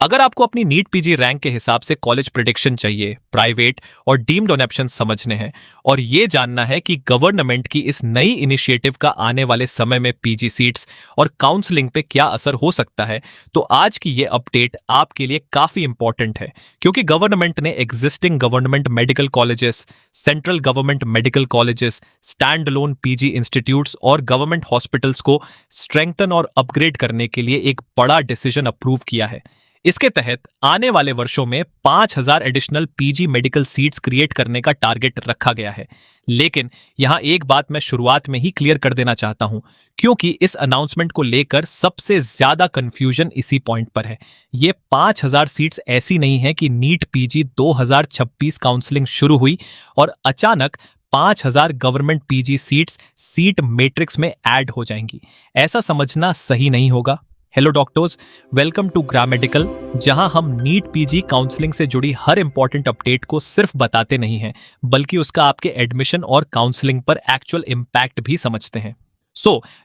अगर आपको अपनी नीट पीजी रैंक के हिसाब से कॉलेज प्रेडिक्शन चाहिए, प्राइवेट और डीम्ड ऑन ऑप्शन समझने हैं और ये जानना है कि गवर्नमेंट की इस नई इनिशिएटिव का आने वाले समय में पीजी सीट्स और काउंसलिंग पे क्या असर हो सकता है, तो आज की ये अपडेट आपके लिए काफी इंपॉर्टेंट है। क्योंकि गवर्नमेंट ने existing government medical colleges, central government medical colleges, stand alone PG institutes और गवर्नमेंट हॉस्पिटल्स को स्ट्रेंथन और अपग्रेड करने के लिए एक बड़ा डिसीजन अप्रूव किया है। इसके तहत आने वाले वर्षों में 5,000 additional PG medical seats create करने का टारगेट रखा गया है। लेकिन यहां एक बात मैं शुरुआत में ही क्लियर कर देना चाहता हूं, क्योंकि इस अनाउंसमेंट को लेकर सबसे ज्यादा कंफ्यूजन इसी पॉइंट पर है। ये 5,000 सीट्स ऐसी नहीं है कि नीट पीजी 2026 काउंसलिंग शुरू हुई और अचानक 5,000 government PG seats seat matrix में ऐड हो जाएंगी। ऐसा समझना सही नहीं होगा। हेलो डॉक्टर्स, वेलकम टू ग्रामेडिकल, जहां हम नीट पीजी काउंसलिंग से जुड़ी हर इंपॉर्टेंट अपडेट को सिर्फ बताते नहीं हैं, बल्कि उसका आपके एडमिशन और काउंसलिंग पर एक्चुअल इम्पैक्ट भी समझते हैं।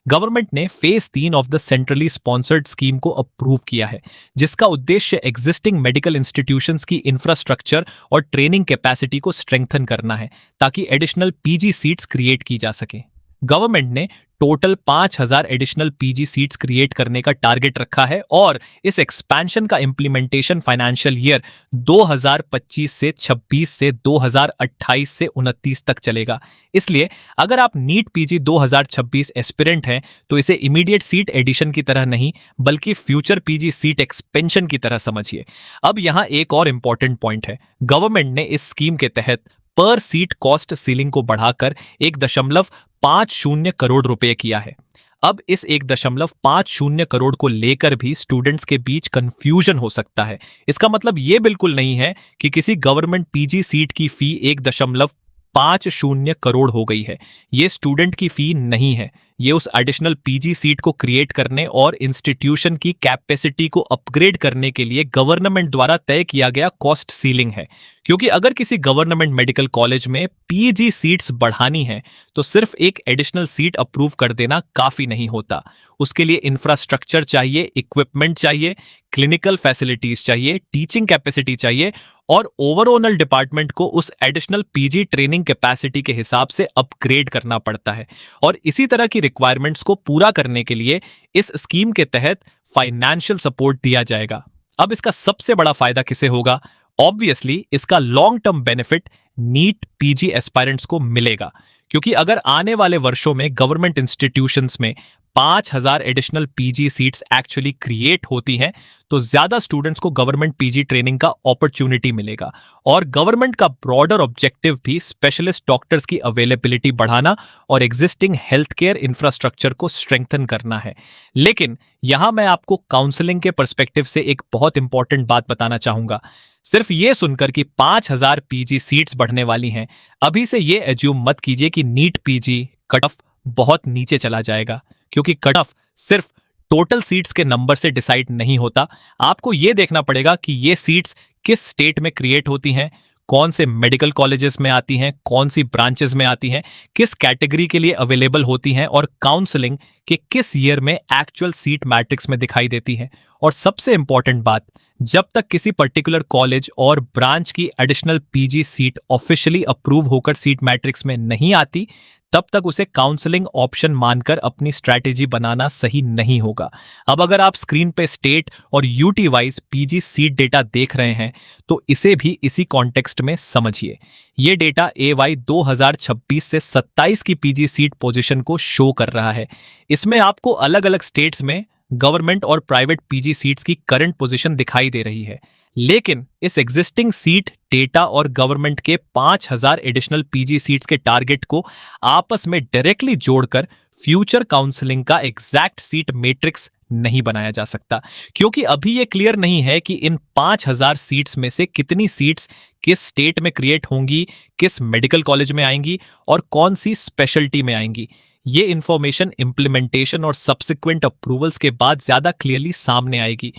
गवर्नमेंट ने phase 3 of the centrally sponsored scheme को अप्रूव किया है, जिसका उद्देश्य एग्जिस्टिंग मेडिकल इंस्टीट्यूशंस की इंफ्रास्ट्रक्चर और ट्रेनिंग कैपेसिटी को स्ट्रेंथन करना है, ताकि एडिशनल पीजी सीट्स क्रिएट की जा सके। गवर्नमेंट ने total 5,000 additional PG seats create करने का टारगेट रखा है और इस एक्सपेंशन का इंप्लीमेंटेशन फाइनेंशियल ईयर 2025 से 26 से 2028 से 29 तक चलेगा। इसलिए अगर आप नीट पीजी 2026 एस्पिरेंट हैं, तो इसे इमीडिएट सीट एडिशन की तरह नहीं, बल्कि फ्यूचर पीजी सीट एक्सपेंशन की तरह समझिए। अब यहां एक और इंपॉर्टेंट पॉइंट है। गवर्नमेंट ने इस स्कीम के तहत पर सीट कॉस्ट सीलिंग को बढ़ाकर 1.50 करोड़ रुपए किया है। अब इस 1.50 करोड़ को लेकर भी स्टूडेंट्स के बीच कंफ्यूजन हो सकता है। इसका मतलब यह बिल्कुल नहीं है कि किसी गवर्नमेंट पीजी सीट की फी 1.50 करोड़ हो गई है। यह स्टूडेंट की फी नहीं है, ये उस एडिशनल पीजी सीट को क्रिएट करने और इंस्टीट्यूशन की कैपेसिटी को अपग्रेड करने के लिए गवर्नमेंट द्वारा तय किया गया कॉस्ट सीलिंग है। क्योंकि अगर किसी गवर्नमेंट मेडिकल कॉलेज में पीजी सीट्स बढ़ानी है, तो सिर्फ एक एडिशनल सीट अप्रूव कर देना काफी नहीं होता। उसके लिए इंफ्रास्ट्रक्चर चाहिए, इक्विपमेंट चाहिए, क्लिनिकल फैसिलिटीज चाहिए, टीचिंग कैपेसिटी चाहिए और ओवरऑल डिपार्टमेंट को उस एडिशनल पीजी ट्रेनिंग कैपेसिटी के हिसाब से अपग्रेड करना पड़ता है। और इसी तरह की रिक्वायरमेंट्स को पूरा करने के लिए इस स्कीम के तहत फाइनेंशियल सपोर्ट दिया जाएगा। अब इसका सबसे बड़ा फायदा किसे होगा? ऑब्वियसली इसका long term benefit NEET PG aspirants को मिलेगा, क्योंकि अगर आने वाले वर्षों में गवर्नमेंट इंस्टीट्यूशंस में 5,000 additional PG seats actually create होती हैं, तो ज्यादा स्टूडेंट्स को गवर्नमेंट पीजी ट्रेनिंग का अपॉर्चुनिटी मिलेगा। और गवर्नमेंट का ब्रॉडर ऑब्जेक्टिव भी स्पेशलिस्ट डॉक्टर्स की अवेलेबिलिटी बढ़ाना और एग्जिस्टिंग हेल्थ केयर इंफ्रास्ट्रक्चर को स्ट्रेंथन करना है। लेकिन यहां मैं आपको काउंसलिंग के पर्सपेक्टिव से एक बहुत इंपॉर्टेंट बात बताना चाहूंगा। सिर्फ ये सुनकर कि 5,000 पीजी सीट्स बढ़ने वाली हैं, अभी से ये एज्यूम मत कीजिए कि नीट पीजी कट ऑफ बहुत नीचे चला जाएगा, क्योंकि कट ऑफ सिर्फ टोटल सीट्स के नंबर से डिसाइड नहीं होता। आपको यह देखना पड़ेगा कि ये सीट्स किस स्टेट में क्रिएट होती हैं, कौन से मेडिकल कॉलेजेस में आती हैं, कौन सी ब्रांचेस में आती हैं, किस कैटेगरी के लिए अवेलेबल होती हैं और काउंसलिंग के किस ईयर में एक्चुअल सीट मैट्रिक्स में दिखाई देती हैं। और सबसे इंपॉर्टेंट बात, जब तक किसी पर्टिकुलर कॉलेज और ब्रांच की additional PG seat officially approve होकर सीट मैट्रिक्स में नहीं आती, तब तक उसे काउंसलिंग ऑप्शन मानकर अपनी स्ट्रैटेजी बनाना सही नहीं होगा। अब अगर आप स्क्रीन पे स्टेट और UT wise PG seat data देख रहे हैं, तो इसे भी इसी कॉन्टेक्स्ट में समझिए। ये डेटा AY 2026 से 27 की पीजी सीट पोजीशन को शो कर रहा है। इसमें आपको अलग अलग स्टेट्स में गवर्नमेंट और प्राइवेट पीजी सीट्स की करंट पोजीशन दिखाई दे रही है। लेकिन इस एग्जिस्टिंग सीट डेटा और गवर्नमेंट के 5,000 एडिशनल पीजी सीट्स के टारगेट को आपस में डायरेक्टली जोड़कर फ्यूचर काउंसलिंग का एग्जैक्ट सीट मैट्रिक्स नहीं बनाया जा सकता, क्योंकि अभी यह क्लियर नहीं है कि इन 5,000 सीट्स में से कितनी सीट्स किस स्टेट में क्रिएट होंगी, किस मेडिकल कॉलेज में आएंगी और कौन सी स्पेशलिटी में आएंगी। ये इंफॉर्मेशन इंप्लीमेंटेशन और सब्सिक्वेंट अप्रूवल्स के बाद ज्यादा क्लियरली सामने आएगी।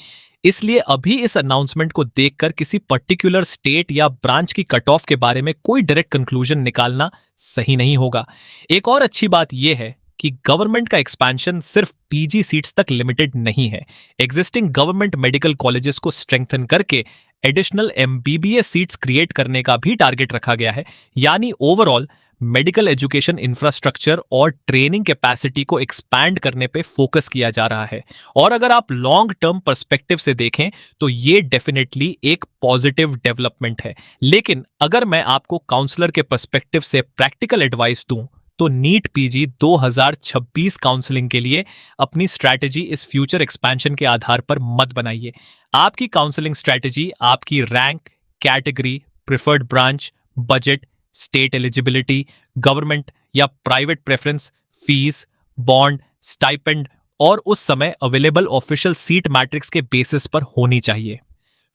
इसलिए अभी इस अनाउंसमेंट को देखकर किसी पर्टिकुलर स्टेट या ब्रांच की कट ऑफ के बारे में कोई डायरेक्ट कंक्लूजन निकालना सही नहीं होगा। एक और अच्छी बात यह है कि गवर्नमेंट का एक्सपेंशन सिर्फ पीजी सीट्स तक लिमिटेड नहीं है। एग्जिस्टिंग गवर्नमेंट मेडिकल कॉलेजेस को स्ट्रेंथन करके एडिशनल एमबीबीएस सीट्स क्रिएट करने का भी टारगेट रखा गया है। यानी ओवरऑल मेडिकल एजुकेशन इंफ्रास्ट्रक्चर और ट्रेनिंग कैपेसिटी को एक्सपैंड करने पे फोकस किया जा रहा है। और अगर आप लॉन्ग टर्म पर्सपेक्टिव से देखें तो ये डेफिनेटली एक पॉजिटिव डेवलपमेंट है। लेकिन अगर मैं आपको काउंसलर के पर्सपेक्टिव से प्रैक्टिकल एडवाइस दूं तो नीट पीजी 2026 काउंसलिंग के लिए अपनी स्ट्रैटेजी इस फ्यूचर एक्सपेंशन के आधार पर मत बनाइए। आपकी काउंसलिंग स्ट्रैटेजी आपकी rank, category, preferred branch, budget, state eligibility, government या private preference, fees, bond, stipend और उस समय अवेलेबल ऑफिशियल सीट मैट्रिक्स के बेसिस पर होनी चाहिए।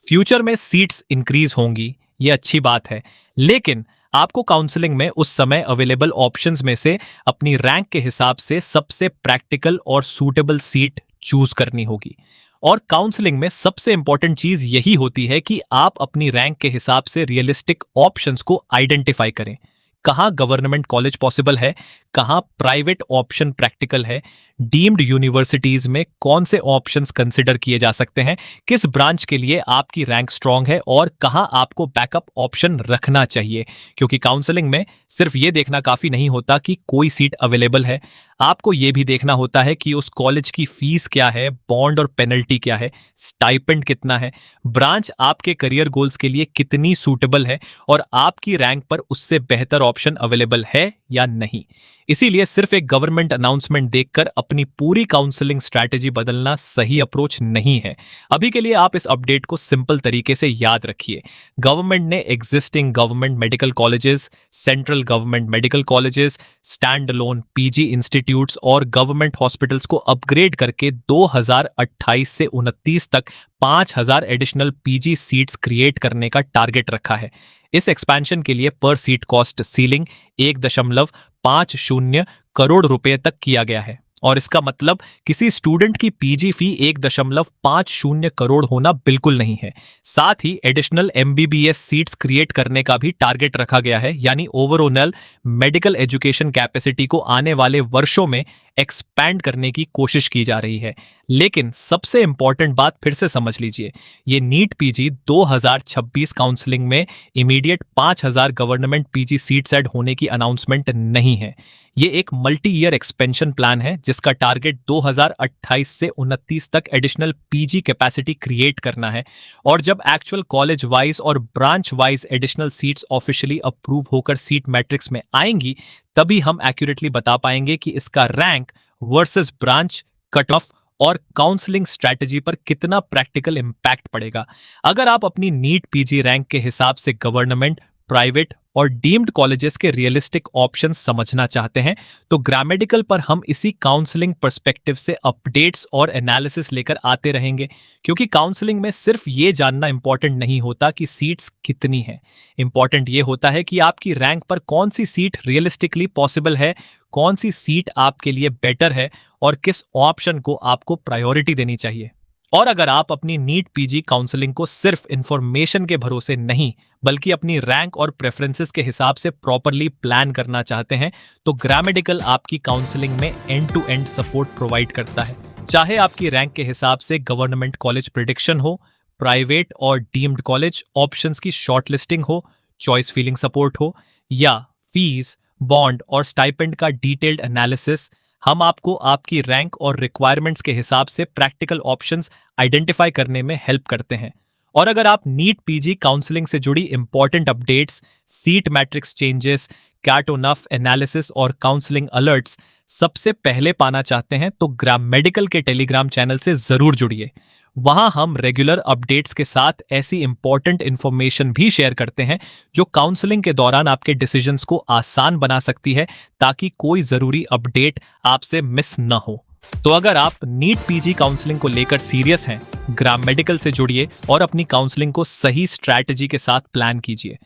फ्यूचर में सीट्स इंक्रीज होंगी, ये अच्छी बात है, लेकिन आपको काउंसलिंग में उस समय अवेलेबल ऑप्शंस में से अपनी रैंक के हिसाब से सबसे प्रैक्टिकल और सूटेबल सीट चूज करनी होगी। और काउंसलिंग में सबसे इंपॉर्टेंट चीज यही होती है कि आप अपनी रैंक के हिसाब से रियलिस्टिक ऑप्शंस को आइडेंटिफाई करें। कहाँ गवर्नमेंट कॉलेज पॉसिबल है, कहाँ प्राइवेट ऑप्शन प्रैक्टिकल है, डीम्ड यूनिवर्सिटीज में कौन से ऑप्शंस कंसिडर किए जा सकते हैं, किस ब्रांच के लिए आपकी रैंक स्ट्रांग है और कहाँ आपको बैकअप ऑप्शन रखना चाहिए। क्योंकि काउंसलिंग में सिर्फ ये देखना काफी नहीं होता कि कोई सीट अवेलेबल है, आपको ये भी देखना होता है कि उस कॉलेज की फीस क्या है, बॉन्ड और पेनल्टी क्या है, स्टाइपेंड कितना है, ब्रांच आपके करियर गोल्स के लिए कितनी सूटेबल है और आपकी रैंक पर उससे बेहतर ऑप्शन अवेलेबल है या नहीं। इसीलिए सिर्फ एक गवर्नमेंट अनाउंसमेंट देखकर अपनी पूरी काउंसलिंग स्ट्रैटेजी बदलना सही अप्रोच नहीं है। अभी के लिए आप इस अपडेट को सिंपल तरीके से याद रखिए। गवर्नमेंट ने existing government medical colleges, central government medical colleges, stand alone PG institutes और गवर्नमेंट हॉस्पिटल्स को अपग्रेड करके 2028 से 29 तक 5000 एडिशनल पीजी सीट्स क्रिएट करने का टारगेट रखा है। इस एक्सपेंशन के लिए पर सीट कॉस्ट सीलिंग 1.50 करोड़ रुपए तक किया गया है। और इसका मतलब किसी स्टूडेंट की पीजी फी 1.50 करोड़ होना बिल्कुल नहीं है। साथ ही एडिशनल एमबीबीएस सीट्स क्रिएट करने का भी टारगेट रखा गया है। यानी ओवरऑल मेडिकल एजुकेशन कैपेसिटी को आने वाले वर्षों में एक्सपैंड करने की कोशिश की जा रही है। लेकिन सबसे इंपॉर्टेंट बात फिर से समझ लीजिए, ये नीट पीजी 2026 काउंसलिंग में immediate 5000 government PG seats add होने की अनाउंसमेंट नहीं है। ये एक मल्टी ईयर एक्सपेंशन प्लान है जिसका टारगेट 2028 से 29 तक एडिशनल पीजी कैपेसिटी क्रिएट करना है। और जब एक्चुअल कॉलेज वाइज और branch wise additional seats officially approve होकर सीट मैट्रिक्स में आएंगी, तभी हम एक्यूरेटली बता पाएंगे कि इसका rank versus branch, cut off और काउंसलिंग स्ट्रैटेजी पर कितना प्रैक्टिकल इंपैक्ट पड़ेगा। अगर आप अपनी नीट पीजी रैंक के हिसाब से गवर्नमेंट, प्राइवेट और डीम्ड कॉलेजेस के रियलिस्टिक ऑप्शंस समझना चाहते हैं तो ग्रामेडिकल पर हम इसी काउंसलिंग पर्सपेक्टिव से अपडेट्स और एनालिसिस लेकर आते रहेंगे। क्योंकि काउंसलिंग में सिर्फ ये जानना इंपॉर्टेंट नहीं होता कि सीट्स कितनी है, इंपॉर्टेंट ये होता है कि आपकी रैंक पर कौन सी सीट रियलिस्टिकली पॉसिबल है, कौन सी सीट आपके लिए बेटर है और किस ऑप्शन को आपको प्रायोरिटी देनी चाहिए। और अगर आप अपनी नीट पीजी काउंसलिंग को सिर्फ इंफॉर्मेशन के भरोसे नहीं बल्कि अपनी रैंक और प्रेफरेंसेस के हिसाब से प्रॉपरली प्लान करना चाहते हैं तो ग्रामेडिकल आपकी काउंसलिंग में end to end support provide करता है। चाहे आपकी रैंक के हिसाब से गवर्नमेंट कॉलेज प्रेडिक्शन हो, प्राइवेट और डीम्ड कॉलेज ऑप्शंस की शॉर्टलिस्टिंग हो, चॉइस फीलिंग सपोर्ट हो या फीस, बॉन्ड और स्टाइपेंड का डिटेल्ड एनालिसिस, हम आपको आपकी रैंक और रिक्वायरमेंट्स के हिसाब से प्रैक्टिकल ऑप्शंस आइडेंटिफाई करने में हेल्प करते हैं। और अगर आप नीट पीजी काउंसलिंग से जुड़ी important updates, seat matrix changes, cut off analysis और काउंसलिंग अलर्ट्स सबसे पहले पाना चाहते हैं तो ग्रामेडिकल के टेलीग्राम चैनल से जरूर जुड़िए। वहां हम रेगुलर अपडेट्स के साथ ऐसी इंपॉर्टेंट इंफॉर्मेशन भी शेयर करते हैं जो काउंसलिंग के दौरान आपके डिसीजंस को आसान बना सकती है ताकि कोई जरूरी अपडेट आपसे मिस न हो। तो अगर आप नीट पीजी काउंसलिंग को लेकर सीरियस हैं, ग्रामेडिकल से जुड़िए और अपनी काउंसलिंग को सही स्ट्रैटेजी के साथ प्लान कीजिए।